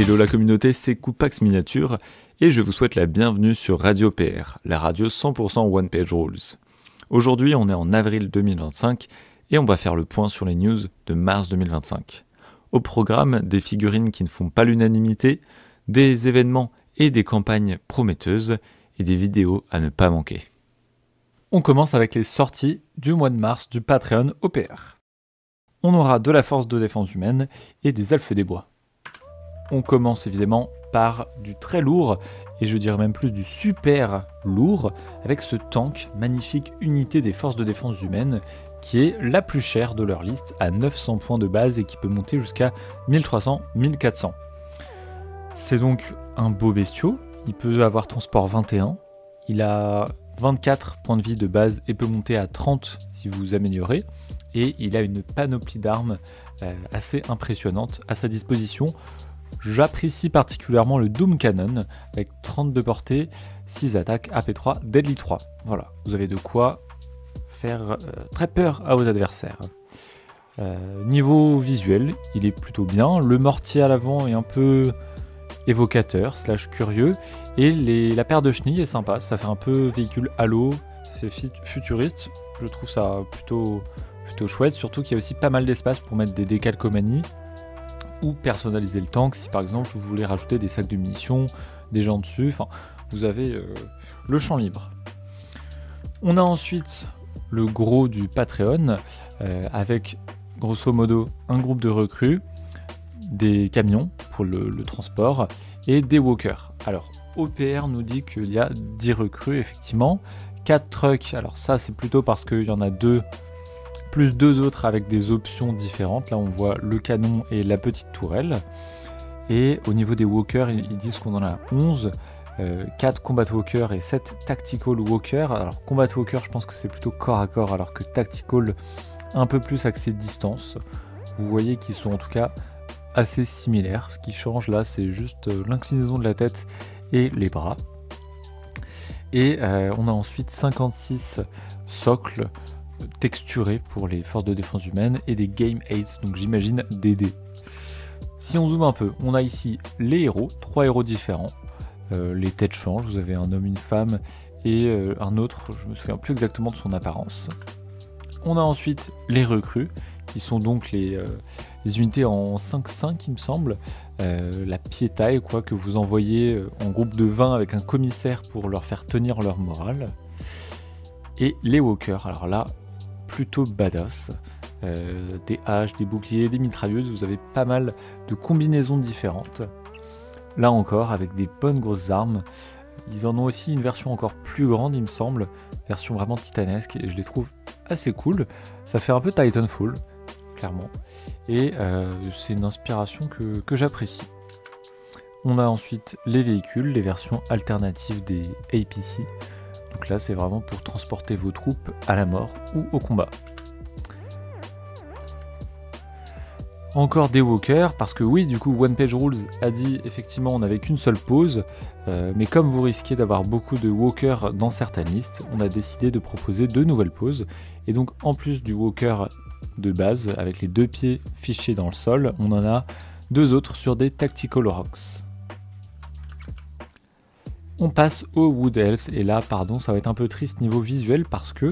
Hello la communauté, c'est Koupax Miniature et je vous souhaite la bienvenue sur Radio PR, la radio 100% One Page Rules. Aujourd'hui on est en avril 2025 et on va faire le point sur les news de mars 2025. Au programme, des figurines qui ne font pas l'unanimité, des événements et des campagnes prometteuses et des vidéos à ne pas manquer. On commence avec les sorties du mois de mars du Patreon OPR. On aura de la force de défense humaine et des elfes des bois. On commence évidemment par du très lourd, et je dirais même plus du super lourd, avec ce tank, magnifique unité des forces de défense humaines, qui est la plus chère de leur liste, à 900 points de base et qui peut monter jusqu'à 1300-1400. C'est donc un beau bestiau, il peut avoir transport 21, il a 24 points de vie de base et peut monter à 30 si vous améliorez, et il a une panoplie d'armes assez impressionnante à sa disposition. J'apprécie particulièrement le Doom Cannon avec 32 portées, 6 attaques, AP3, Deadly 3. Voilà, vous avez de quoi faire très peur à vos adversaires. Niveau visuel, il est plutôt bien. Le mortier à l'avant est un peu évocateur, / curieux. Et la paire de chenilles est sympa, ça fait un peu véhicule Halo, ça fait futuriste. Je trouve ça plutôt chouette, surtout qu'il y a aussi pas mal d'espace pour mettre des décalcomanies ou personnaliser le tank si par exemple vous voulez rajouter des sacs de munitions, des gens dessus, enfin vous avez le champ libre. On a ensuite le gros du Patreon avec grosso modo un groupe de recrues, des camions pour le transport et des walkers. Alors OPR nous dit qu'il y a 10 recrues effectivement, 4 trucks, alors ça c'est plutôt parce qu'il y en a 2 plus 2 autres avec des options différentes. Là on voit le canon et la petite tourelle. Et au niveau des walkers, ils disent qu'on en a 11, 4 combat walkers et 7 tactical walkers. Alors combat walker, je pense que c'est plutôt corps à corps, alors que tactical un peu plus axé distance. Vous voyez qu'ils sont en tout cas assez similaires. Ce qui change là, c'est juste l'inclinaison de la tête et les bras. Et on a ensuite 56 socles texturés pour les forces de défense humaine et des game aids, donc j'imagine des dés. Si on zoome un peu, on a ici les héros, 3 héros différents, les têtes changent, vous avez un homme, une femme et un autre, je me souviens plus exactement de son apparence. On a ensuite les recrues, qui sont donc les unités en 5-5 il me semble, la piétaille quoi, que vous envoyez en groupe de 20 avec un commissaire pour leur faire tenir leur morale. Et les walkers, alors là, plutôt badass, des haches, des boucliers, des mitrailleuses, vous avez pas mal de combinaisons différentes. Là encore, avec des bonnes grosses armes. Ils en ont aussi une version encore plus grande, il me semble, version vraiment titanesque, et je les trouve assez cool. Ça fait un peu Titanfall, clairement, et c'est une inspiration que j'apprécie. On a ensuite les véhicules, les versions alternatives des APC. Donc là, c'est vraiment pour transporter vos troupes à la mort ou au combat. Encore des walkers, parce que oui, du coup, One Page Rules a dit effectivement on n'avait qu'une seule pause, mais comme vous risquez d'avoir beaucoup de walkers dans certaines listes, on a décidé de proposer 2 nouvelles pauses. Et donc, en plus du walker de base, avec les 2 pieds fichés dans le sol, on en a 2 autres sur des Tactical Rocks. On passe aux Wood Elves, et là, pardon, ça va être un peu triste niveau visuel parce que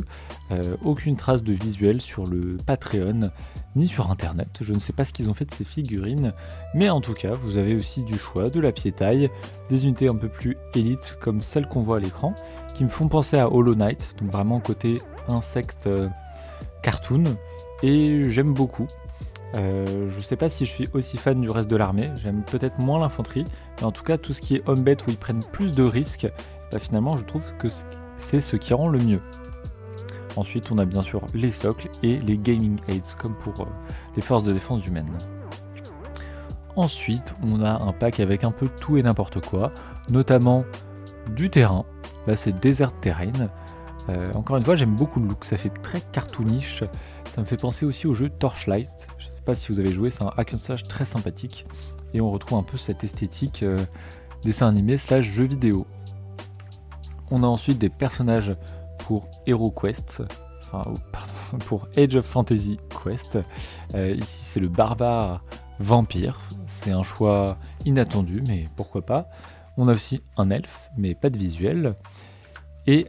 aucune trace de visuel sur le Patreon ni sur internet. Je ne sais pas ce qu'ils ont fait de ces figurines, mais en tout cas, vous avez aussi du choix, de la piétaille, des unités un peu plus élites comme celles qu'on voit à l'écran, qui me font penser à Hollow Knight, donc vraiment côté insecte cartoon, et j'aime beaucoup. Je sais pas si je suis aussi fan du reste de l'armée, j'aime peut-être moins l'infanterie, mais en tout cas tout ce qui est homme-bête où ils prennent plus de risques, bah finalement je trouve que c'est ce qui rend le mieux. Ensuite on a bien sûr les socles et les gaming aids comme pour les forces de défense humaine. Ensuite on a un pack avec un peu tout et n'importe quoi, notamment du terrain, là c'est Desert Terrain. Encore une fois j'aime beaucoup le look, ça fait très cartoonish, ça me fait penser aussi au jeu Torchlight. Je sais pas si vous avez joué, c'est un hack and slash très sympathique et on retrouve un peu cette esthétique dessin animé / jeu vidéo. On a ensuite des personnages pour Hero Quest, enfin pardon, pour Age of Fantasy Quest. Ici c'est le barbare vampire. C'est un choix inattendu, mais pourquoi pas. On a aussi un elfe, mais pas de visuel. Et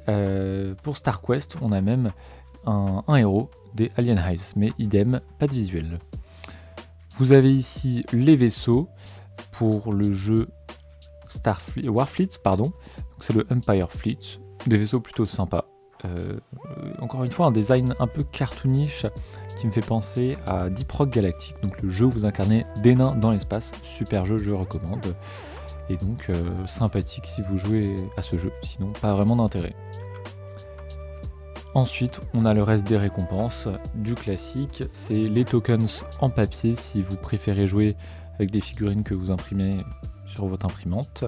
pour Star Quest, on a même un héros des Alien Hives, mais idem, pas de visuel. Vous avez ici les vaisseaux pour le jeu Warfleet, pardon. C'est le Empire Fleet, des vaisseaux plutôt sympas. Encore une fois, un design un peu cartoonish qui me fait penser à Deep Rock Galactic, donc le jeu où vous incarnez des nains dans l'espace. Super jeu, je recommande. Et donc sympathique si vous jouez à ce jeu, sinon pas vraiment d'intérêt. Ensuite, on a le reste des récompenses du classique, c'est les tokens en papier si vous préférez jouer avec des figurines que vous imprimez sur votre imprimante.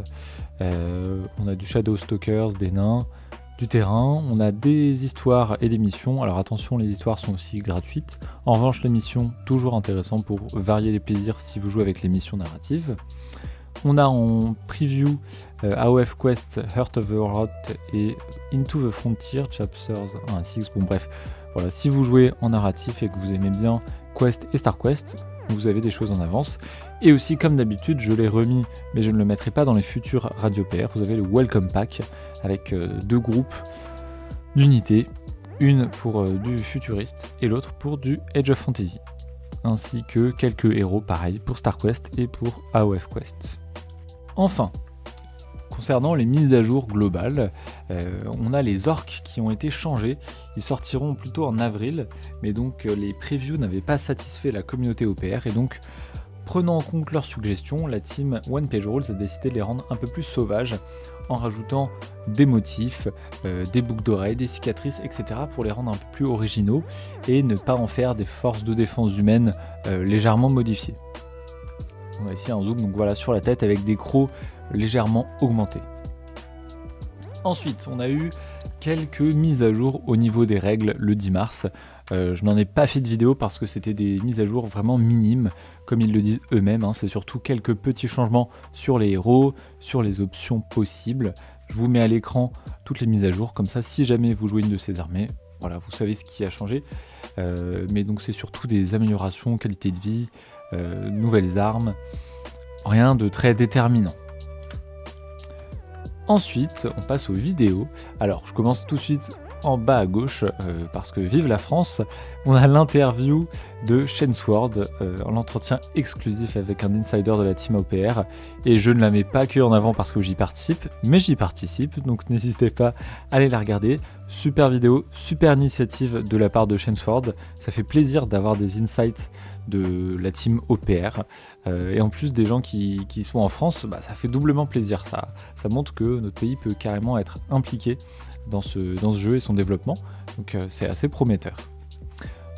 On a du Shadow Stalkers, des nains, du terrain, on a des histoires et des missions. Alors attention, les histoires sont aussi gratuites. En revanche, les missions, toujours intéressant pour varier les plaisirs si vous jouez avec les missions narratives. On a en preview AOF Quest, Heart of the Rot et Into the Frontier, Chapters 1 à 6. Bon bref, voilà, si vous jouez en narratif et que vous aimez bien Quest et Star Quest, vous avez des choses en avance. Et aussi, comme d'habitude, je l'ai remis, mais je ne le mettrai pas dans les futurs Radio PR. Vous avez le Welcome Pack avec 2 groupes d'unités, une pour du futuriste et l'autre pour du Age of Fantasy, ainsi que quelques héros pareil pour Star Quest et pour AOF Quest. Enfin, concernant les mises à jour globales, on a les orques qui ont été changés. Ils sortiront plutôt en avril, mais donc les previews n'avaient pas satisfait la communauté OPR, et donc prenant en compte leurs suggestions, la team One Page Rules a décidé de les rendre un peu plus sauvages en rajoutant des motifs, des boucles d'oreilles, des cicatrices, etc. pour les rendre un peu plus originaux et ne pas en faire des forces de défense humaines légèrement modifiées. On a ici un zoom donc voilà, sur la tête avec des crocs légèrement augmentés. Ensuite, on a eu quelques mises à jour au niveau des règles le 10 mars. Je n'en ai pas fait de vidéo parce que c'était des mises à jour vraiment minimes, comme ils le disent eux-mêmes. C'est surtout quelques petits changements sur les héros, sur les options possibles. Je vous mets à l'écran toutes les mises à jour, comme ça si jamais vous jouez une de ces armées, voilà, vous savez ce qui a changé. Mais donc c'est surtout des améliorations, qualité de vie, nouvelles armes, rien de très déterminant. Ensuite, on passe aux vidéos. Alors, je commence tout de suite en bas à gauche, parce que vive la France, on a l'interview de Chainsword, l'entretien exclusif avec un insider de la team OPR, et je ne la mets pas que en avant parce que j'y participe, mais j'y participe, donc n'hésitez pas à aller la regarder. Super vidéo, super initiative de la part de Chainsword, ça fait plaisir d'avoir des insights de la team OPR, et en plus des gens qui sont en France, bah, ça fait doublement plaisir, ça montre que notre pays peut carrément être impliqué dans ce jeu et son développement, donc c'est assez prometteur.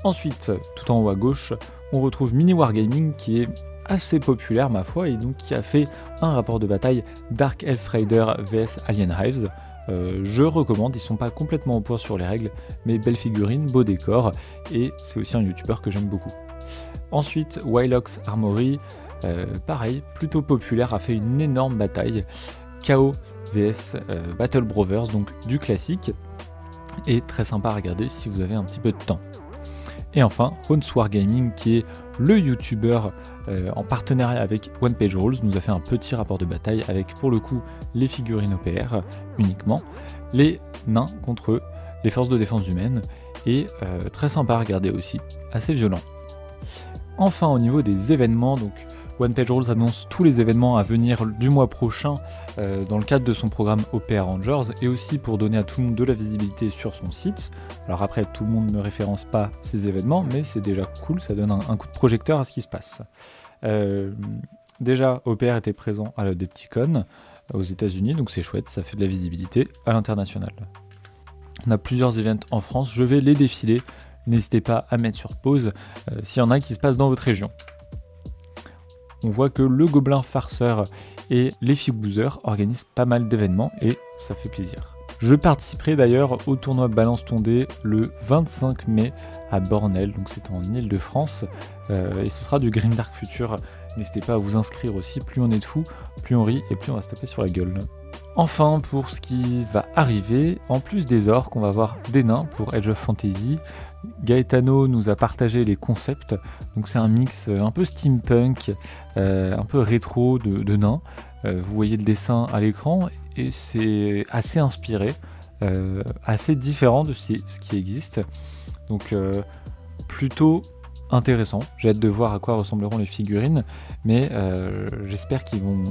Ensuite, tout en haut à gauche, on retrouve Mini Wargaming qui est assez populaire ma foi, et donc qui a fait un rapport de bataille Dark Elf Raider vs Alien Hives. Je recommande, ils sont pas complètement au point sur les règles, mais belle figurine, beau décor, et c'est aussi un youtubeur que j'aime beaucoup. Ensuite, Wylox Armory, pareil, plutôt populaire, a fait une énorme bataille. KO vs Battle Brothers, donc du classique, et très sympa à regarder si vous avez un petit peu de temps. Et enfin, Hones Wargaming, qui est le youtubeur en partenariat avec One Page Rules, nous a fait un petit rapport de bataille avec pour le coup les figurines OPR uniquement, les nains contre les forces de défense humaines, et très sympa à regarder aussi, assez violent. Enfin, au niveau des événements, donc One Page Rules annonce tous les événements à venir du mois prochain dans le cadre de son programme OPR Rangers, et aussi pour donner à tout le monde de la visibilité sur son site. Alors après, tout le monde ne référence pas ces événements, mais c'est déjà cool, ça donne un coup de projecteur à ce qui se passe. Déjà, OPR était présent à la Depticon aux États-Unis, donc c'est chouette, ça fait de la visibilité à l'international. On a plusieurs events en France, je vais les défiler, n'hésitez pas à mettre sur pause s'il y en a qui se passent dans votre région. On voit que le Gobelin Farceur et les Figouzeurs organisent pas mal d'événements et ça fait plaisir. Je participerai d'ailleurs au tournoi Balance ton dé le 25 mai à Bornel, donc c'est en Ile-de-France, et ce sera du Grimdark Future. N'hésitez pas à vous inscrire aussi, plus on est de fous, plus on rit et plus on va se taper sur la gueule. Enfin, pour ce qui va arriver, en plus des orques, on va avoir des nains pour Age of Fantasy, Gaetano nous a partagé les concepts, donc c'est un mix un peu steampunk, un peu rétro de nains. Vous voyez le dessin à l'écran et c'est assez inspiré, assez différent de ce qui existe. Donc plutôt intéressant. J'ai hâte de voir à quoi ressembleront les figurines, mais j'espère qu'ils vont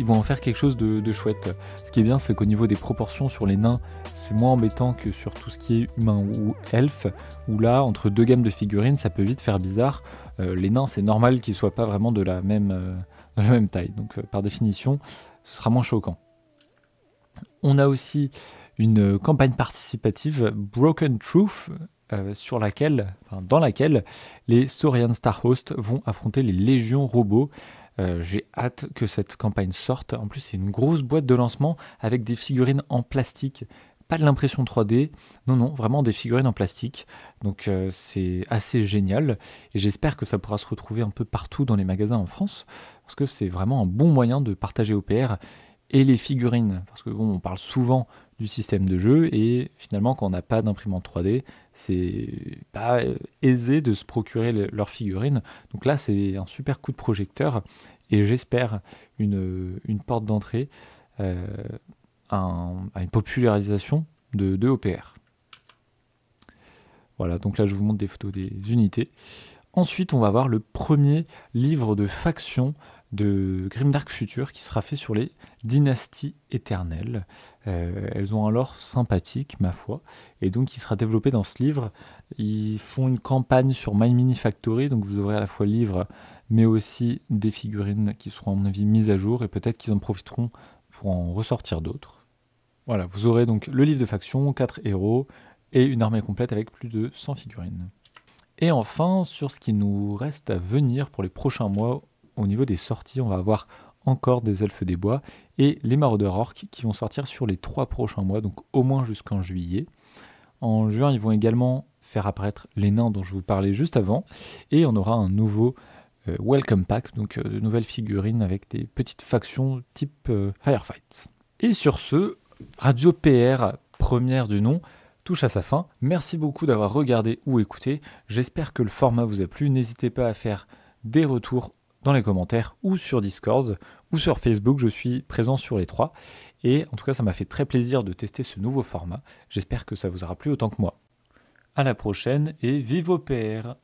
en faire quelque chose de chouette. Ce qui est bien, c'est qu'au niveau des proportions sur les nains, c'est moins embêtant que sur tout ce qui est humain ou elfe, où là, entre deux gammes de figurines, ça peut vite faire bizarre. Les nains, c'est normal qu'ils soient pas vraiment de la même taille, donc par définition, ce sera moins choquant. On a aussi une campagne participative Broken Truth, dans laquelle les Saurian Starhost vont affronter les légions robots. J'ai hâte que cette campagne sorte. En plus, c'est une grosse boîte de lancement avec des figurines en plastique. Pas de l'impression 3D, non, vraiment des figurines en plastique. Donc c'est assez génial. Et j'espère que ça pourra se retrouver un peu partout dans les magasins en France. Parce que c'est vraiment un bon moyen de partager OPR et les figurines. Parce que on parle souvent du système de jeu et finalement quand on n'a pas d'imprimante 3D, c'est pas aisé de se procurer leurs figurines. Donc là c'est un super coup de projecteur et j'espère une porte d'entrée à une popularisation de OPR. Voilà, donc là je vous montre des photos des unités. Ensuite on va voir le premier livre de faction de Grimdark Future qui sera fait sur les dynasties éternelles. Elles ont un lore sympathique, ma foi, et donc il sera développé dans ce livre. Ils font une campagne sur My Mini Factory, donc vous aurez à la fois le livre, mais aussi des figurines qui seront à mon avis mises à jour, et peut-être qu'ils en profiteront pour en ressortir d'autres. Voilà, vous aurez donc le livre de faction, 4 héros, et une armée complète avec plus de 100 figurines. Et enfin, sur ce qui nous reste à venir pour les prochains mois, au niveau des sorties, on va avoir encore des elfes des bois et les maraudeurs orques qui vont sortir sur les 3 prochains mois, donc au moins jusqu'en juillet. En juin, ils vont également faire apparaître les nains dont je vous parlais juste avant, et on aura un nouveau Welcome Pack, donc de nouvelles figurines avec des petites factions type Firefight. Et sur ce, Radio PR, première du nom, touche à sa fin. Merci beaucoup d'avoir regardé ou écouté. J'espère que le format vous a plu. N'hésitez pas à faire des retours dans les commentaires ou sur Discord ou sur Facebook. Je suis présent sur les 3. Et en tout cas, ça m'a fait très plaisir de tester ce nouveau format. J'espère que ça vous aura plu autant que moi. À la prochaine et vive OPR!